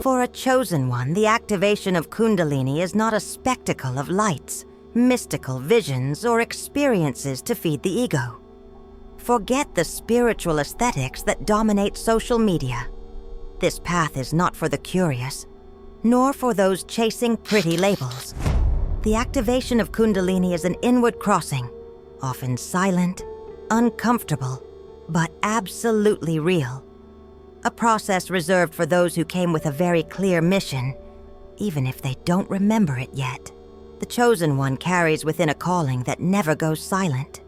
For a chosen one, the activation of Kundalini is not a spectacle of lights, mystical visions, or experiences to feed the ego. Forget the spiritual aesthetics that dominate social media. This path is not for the curious, nor for those chasing pretty labels. The activation of Kundalini is an inward crossing, often silent, uncomfortable, but absolutely real. A process reserved for those who came with a very clear mission, even if they don't remember it yet. The chosen one carries within a calling that never goes silent.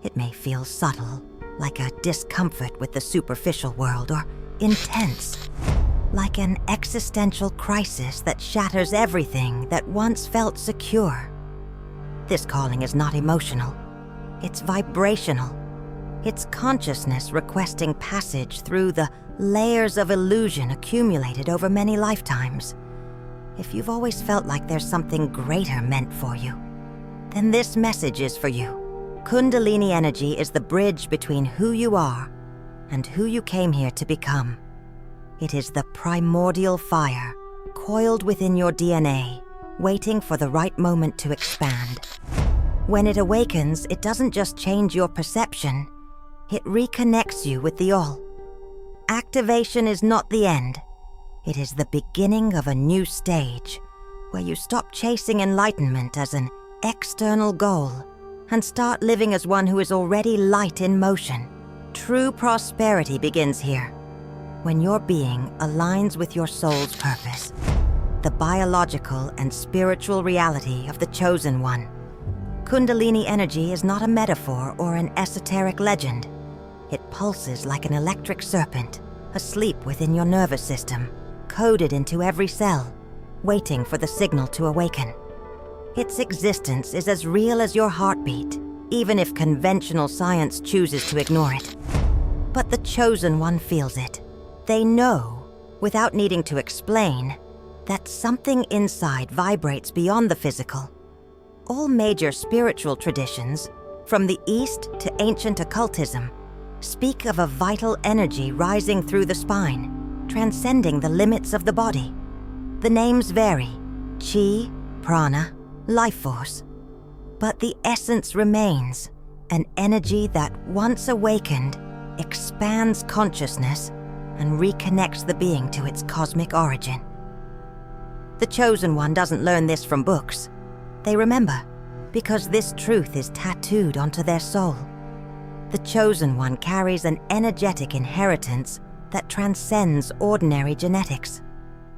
It may feel subtle, like a discomfort with the superficial world, or intense, like an existential crisis that shatters everything that once felt secure. This calling is not emotional. It's vibrational. It's consciousness requesting passage through the layers of illusion accumulated over many lifetimes. If you've always felt like there's something greater meant for you, then this message is for you. Kundalini energy is the bridge between who you are and who you came here to become. It is the primordial fire, coiled within your DNA, waiting for the right moment to expand. When it awakens, it doesn't just change your perception, it reconnects you with the all. Activation is not the end. It is the beginning of a new stage, where you stop chasing enlightenment as an external goal and start living as one who is already light in motion. True prosperity begins here, when your being aligns with your soul's purpose, the biological and spiritual reality of the chosen one. Kundalini energy is not a metaphor or an esoteric legend. It pulses like an electric serpent, asleep within your nervous system, coded into every cell, waiting for the signal to awaken. Its existence is as real as your heartbeat, even if conventional science chooses to ignore it. But the chosen one feels it. They know, without needing to explain, that something inside vibrates beyond the physical. All major spiritual traditions, from the East to ancient occultism, speak of a vital energy rising through the spine, transcending the limits of the body. The names vary: chi, prana, life force. But the essence remains, an energy that, once awakened, expands consciousness and reconnects the being to its cosmic origin. The chosen one doesn't learn this from books. They remember, because this truth is tattooed onto their soul. The chosen one carries an energetic inheritance that transcends ordinary genetics.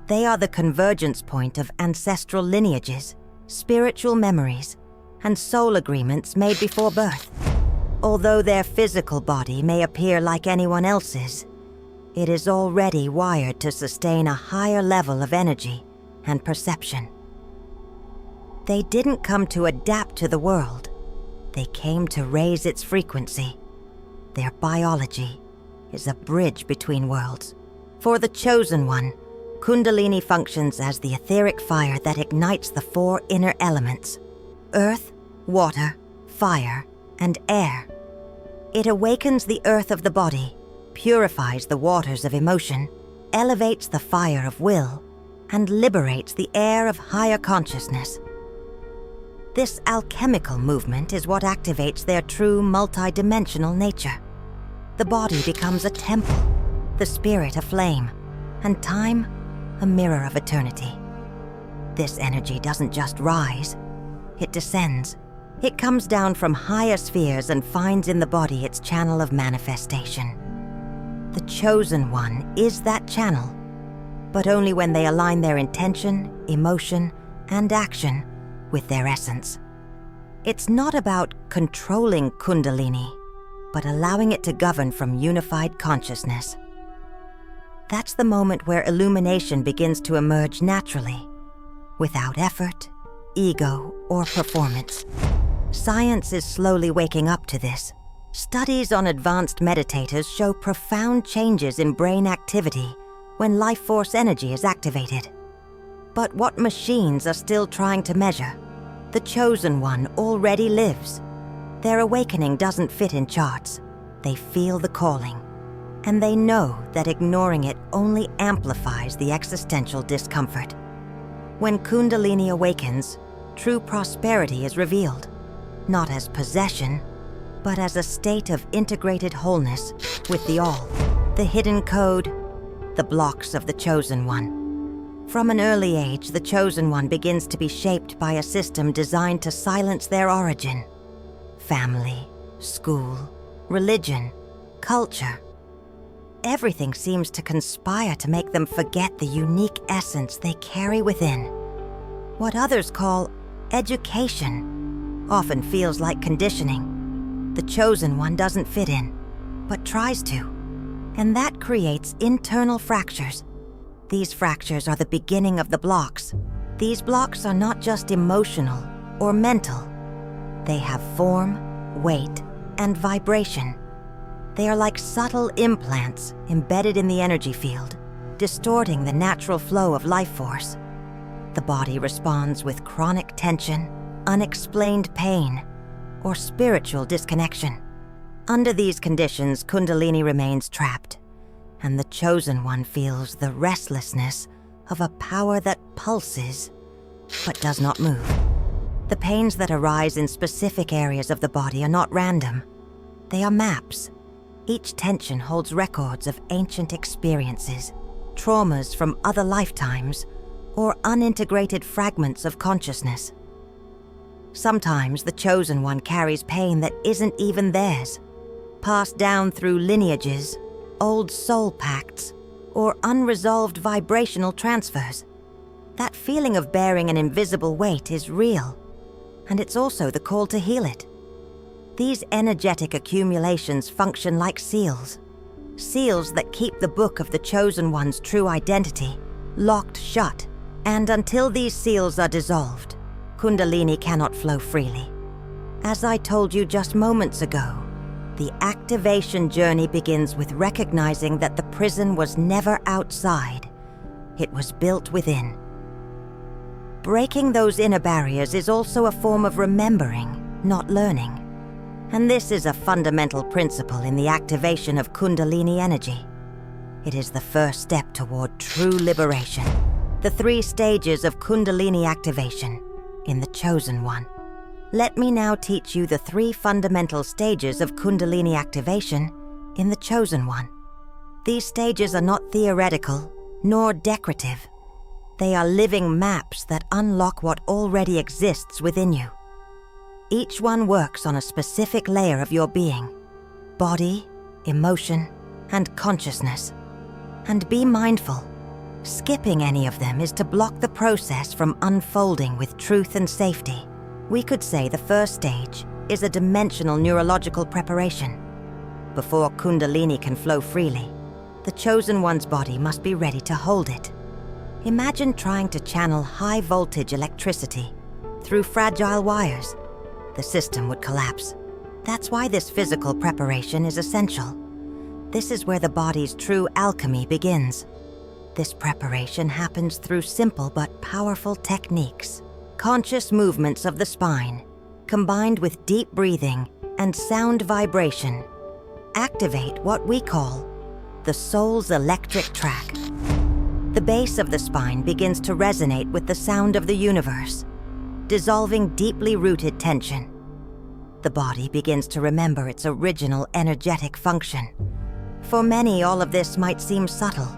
They are the convergence point of ancestral lineages, spiritual memories, and soul agreements made before birth. Although their physical body may appear like anyone else's, it is already wired to sustain a higher level of energy and perception. They didn't come to adapt to the world. They came to raise its frequency. Their biology is a bridge between worlds. For the chosen one, Kundalini functions as the etheric fire that ignites the four inner elements: earth, water, fire, and air. It awakens the earth of the body, purifies the waters of emotion, elevates the fire of will, and liberates the air of higher consciousness. This alchemical movement is what activates their true multidimensional nature. The body becomes a temple, the spirit a flame, and time a mirror of eternity. This energy doesn't just rise, it descends. It comes down from higher spheres and finds in the body its channel of manifestation. The chosen one is that channel, but only when they align their intention, emotion, and action with their essence. It's not about controlling Kundalini, but allowing it to govern from unified consciousness. That's the moment where illumination begins to emerge naturally, without effort, ego, or performance. Science is slowly waking up to this. Studies on advanced meditators show profound changes in brain activity when life force energy is activated. But what machines are still trying to measure? The chosen one already lives. Their awakening doesn't fit in charts. They feel the calling, and they know that ignoring it only amplifies the existential discomfort. When Kundalini awakens, true prosperity is revealed, not as possession, but as a state of integrated wholeness with the All, the hidden code, the blocks of the Chosen One. From an early age, the Chosen One begins to be shaped by a system designed to silence their origin. Family, school, religion, culture. Everything seems to conspire to make them forget the unique essence they carry within. What others call education often feels like conditioning. The Chosen One doesn't fit in, but tries to, and that creates internal fractures. These fractures are the beginning of the blocks. These blocks are not just emotional or mental. They have form, weight, and vibration. They are like subtle implants embedded in the energy field, distorting the natural flow of life force. The body responds with chronic tension, unexplained pain, or spiritual disconnection. Under these conditions, Kundalini remains trapped, and the Chosen One feels the restlessness of a power that pulses but does not move. The pains that arise in specific areas of the body are not random. They are maps. Each tension holds records of ancient experiences, traumas from other lifetimes, or unintegrated fragments of consciousness. Sometimes the Chosen One carries pain that isn't even theirs, passed down through lineages, old soul pacts, or unresolved vibrational transfers. That feeling of bearing an invisible weight is real, and it's also the call to heal it. These energetic accumulations function like seals that keep the book of the Chosen One's true identity locked shut, and until these seals are dissolved, Kundalini cannot flow freely. As I told you just moments ago, the activation journey begins with recognizing that the prison was never outside. It was built within. Breaking those inner barriers is also a form of remembering, not learning. And this is a fundamental principle in the activation of Kundalini energy. It is the first step toward true liberation. The 3 stages of Kundalini activation in the Chosen One. Let me now teach you the 3 fundamental stages of Kundalini activation in the Chosen One. These stages are not theoretical nor decorative. They are living maps that unlock what already exists within you. Each one works on a specific layer of your being: body, emotion, and consciousness. And be mindful. Skipping any of them is to block the process from unfolding with truth and safety. We could say the first stage is a dimensional neurological preparation. Before Kundalini can flow freely, the Chosen One's body must be ready to hold it. Imagine trying to channel high-voltage electricity through fragile wires. The system would collapse. That's why this physical preparation is essential. This is where the body's true alchemy begins. This preparation happens through simple but powerful techniques. Conscious movements of the spine, combined with deep breathing and sound vibration, activate what we call the soul's electric track. The base of the spine begins to resonate with the sound of the universe, dissolving deeply rooted tension. The body begins to remember its original energetic function. For many, all of this might seem subtle,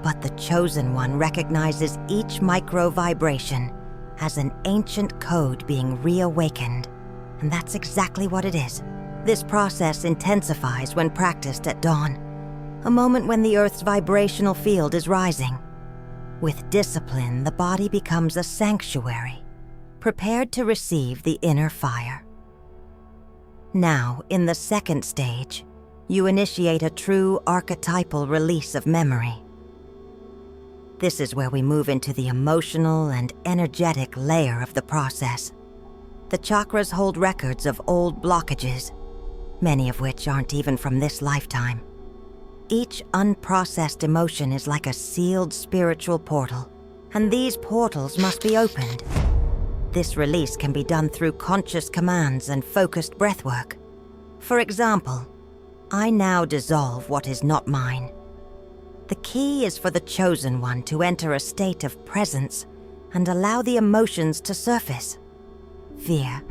but the Chosen One recognizes each micro-vibration as an ancient code being reawakened, and that's exactly what it is. This process intensifies when practiced at dawn, a moment when the Earth's vibrational field is rising. With discipline, the body becomes a sanctuary, prepared to receive the inner fire. Now, in the second stage, you initiate a true archetypal release of memory. This is where we move into the emotional and energetic layer of the process. The chakras hold records of old blockages, many of which aren't even from this lifetime. Each unprocessed emotion is like a sealed spiritual portal, and these portals must be opened. This release can be done through conscious commands and focused breathwork. For example, I now dissolve what is not mine. The key is for the chosen one to enter a state of presence and allow the emotions to surface. Fear,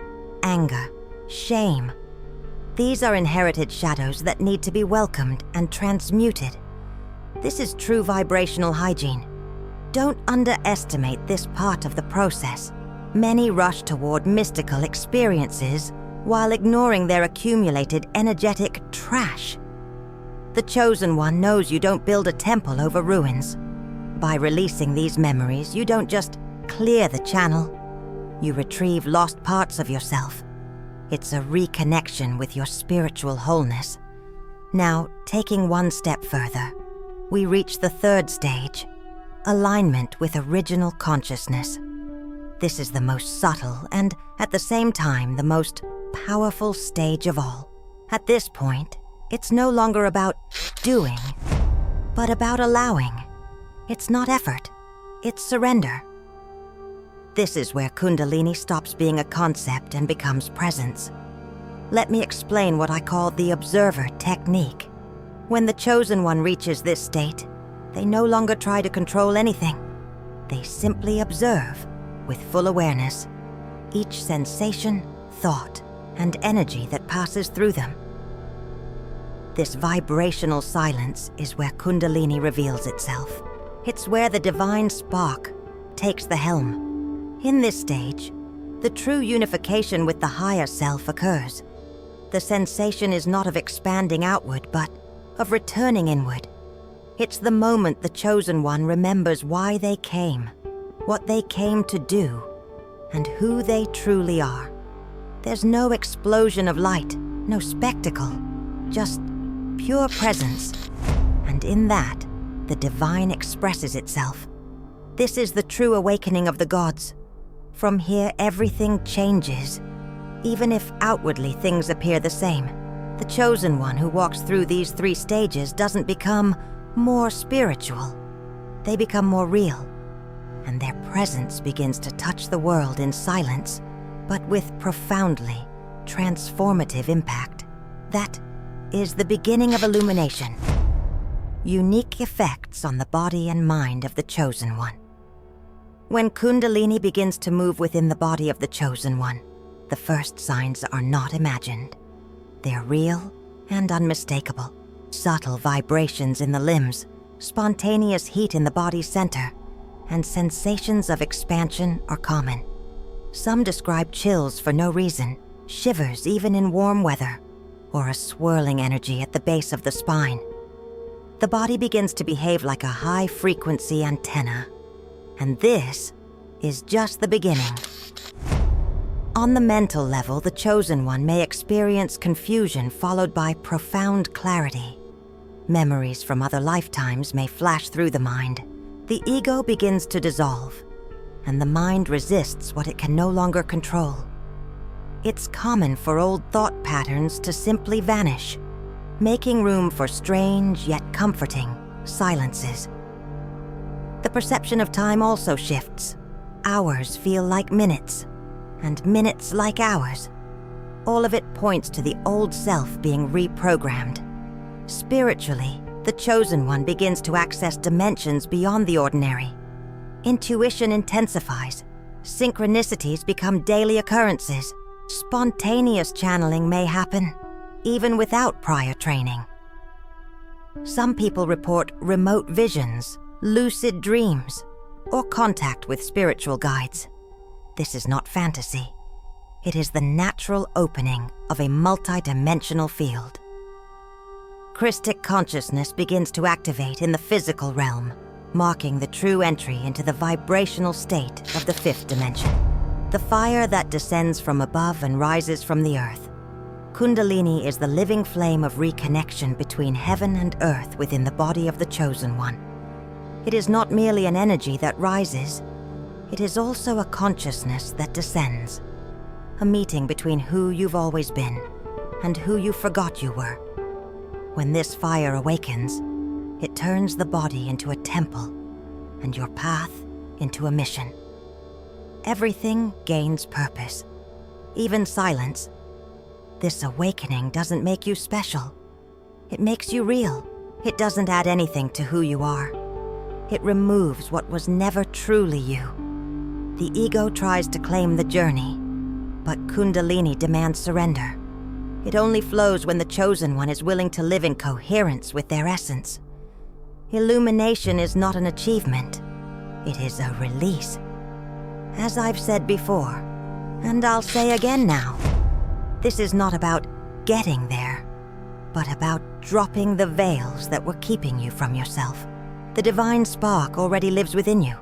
anger, shame. These are inherited shadows that need to be welcomed and transmuted. This is true vibrational hygiene. Don't underestimate this part of the process. Many rush toward mystical experiences while ignoring their accumulated energetic trash. The Chosen One knows you don't build a temple over ruins. By releasing these memories, you don't just clear the channel. You retrieve lost parts of yourself. It's a reconnection with your spiritual wholeness. Now, taking one step further, we reach the third stage, alignment with original consciousness. This is the most subtle and, at the same time, the most powerful stage of all. At this point, it's no longer about doing, but about allowing. It's not effort, it's surrender. This is where Kundalini stops being a concept and becomes presence. Let me explain what I call the observer technique. When the Chosen One reaches this state, they no longer try to control anything. They simply observe, with full awareness, each sensation, thought, and energy that passes through them. This vibrational silence is where Kundalini reveals itself. It's where the divine spark takes the helm. In this stage, the true unification with the higher self occurs. The sensation is not of expanding outward, but of returning inward. It's the moment the Chosen One remembers why they came, what they came to do, and who they truly are. There's no explosion of light, no spectacle, just pure presence. And in that, the divine expresses itself. This is the true awakening of the gods. From here, everything changes. Even if outwardly things appear the same, the Chosen One who walks through these 3 stages doesn't become more spiritual. They become more real, and their presence begins to touch the world in silence, but with profoundly transformative impact. That is the beginning of illumination. Unique effects on the body and mind of the Chosen One. When Kundalini begins to move within the body of the Chosen One, the first signs are not imagined. They're real and unmistakable. Subtle vibrations in the limbs, spontaneous heat in the body's center, and sensations of expansion are common. Some describe chills for no reason, shivers even in warm weather, or a swirling energy at the base of the spine. The body begins to behave like a high-frequency antenna, and this is just the beginning. On the mental level, the Chosen One may experience confusion followed by profound clarity. Memories from other lifetimes may flash through the mind. The ego begins to dissolve, and the mind resists what it can no longer control. It's common for old thought patterns to simply vanish, making room for strange yet comforting silences. The perception of time also shifts. Hours feel like minutes, and minutes like hours. All of it points to the old self being reprogrammed. Spiritually, the Chosen One begins to access dimensions beyond the ordinary. Intuition intensifies. Synchronicities become daily occurrences. Spontaneous channeling may happen, even without prior training. Some people report remote visions, lucid dreams, or contact with spiritual guides. This is not fantasy. It is the natural opening of a multidimensional field. Christic consciousness begins to activate in the physical realm, marking the true entry into the vibrational state of the 5th dimension. The fire that descends from above and rises from the earth. Kundalini is the living flame of reconnection between heaven and earth within the body of the Chosen One. It is not merely an energy that rises, it is also a consciousness that descends. A meeting between who you've always been and who you forgot you were. When this fire awakens, it turns the body into a temple and your path into a mission. Everything gains purpose, even silence. This awakening doesn't make you special. It makes you real. It doesn't add anything to who you are. It removes what was never truly you. The ego tries to claim the journey, but Kundalini demands surrender. It only flows when the chosen one is willing to live in coherence with their essence. Illumination is not an achievement. It is a release. As I've said before, and I'll say again now, this is not about getting there, but about dropping the veils that were keeping you from yourself. The divine spark already lives within you.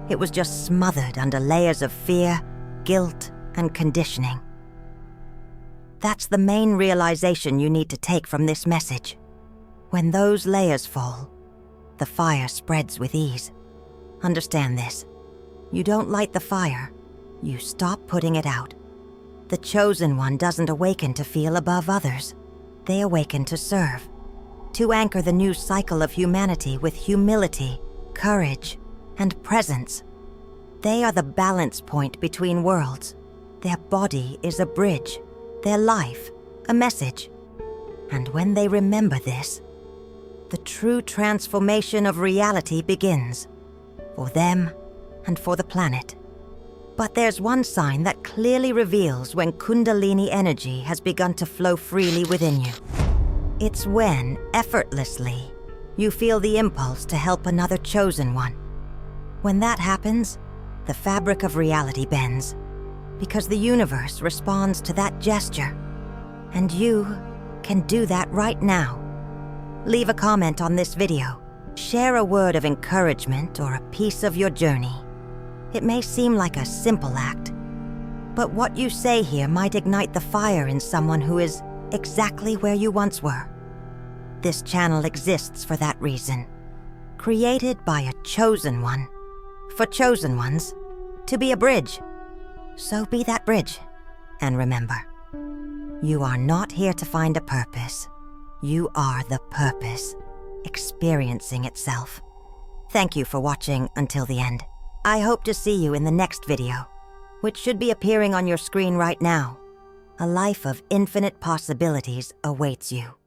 It was just smothered under layers of fear, guilt, and conditioning. That's the main realization you need to take from this message. When those layers fall, the fire spreads with ease. Understand this. You don't light the fire, you stop putting it out. The chosen one doesn't awaken to feel above others. They awaken to serve, to anchor the new cycle of humanity with humility, courage, and presence. They are the balance point between worlds. Their body is a bridge, their life a message. And when they remember this, the true transformation of reality begins, for them and for the planet. But there's one sign that clearly reveals when Kundalini energy has begun to flow freely within you. It's when, effortlessly, you feel the impulse to help another chosen one. When that happens, the fabric of reality bends, because the universe responds to that gesture. And you can do that right now. Leave a comment on this video. Share a word of encouragement or a piece of your journey. It may seem like a simple act, but what you say here might ignite the fire in someone who is exactly where you once were. This channel exists for that reason. Created by a chosen one, for chosen ones, to be a bridge. So be that bridge. And remember, you are not here to find a purpose. You are the purpose, experiencing itself. Thank you for watching until the end. I hope to see you in the next video, which should be appearing on your screen right now. A life of infinite possibilities awaits you.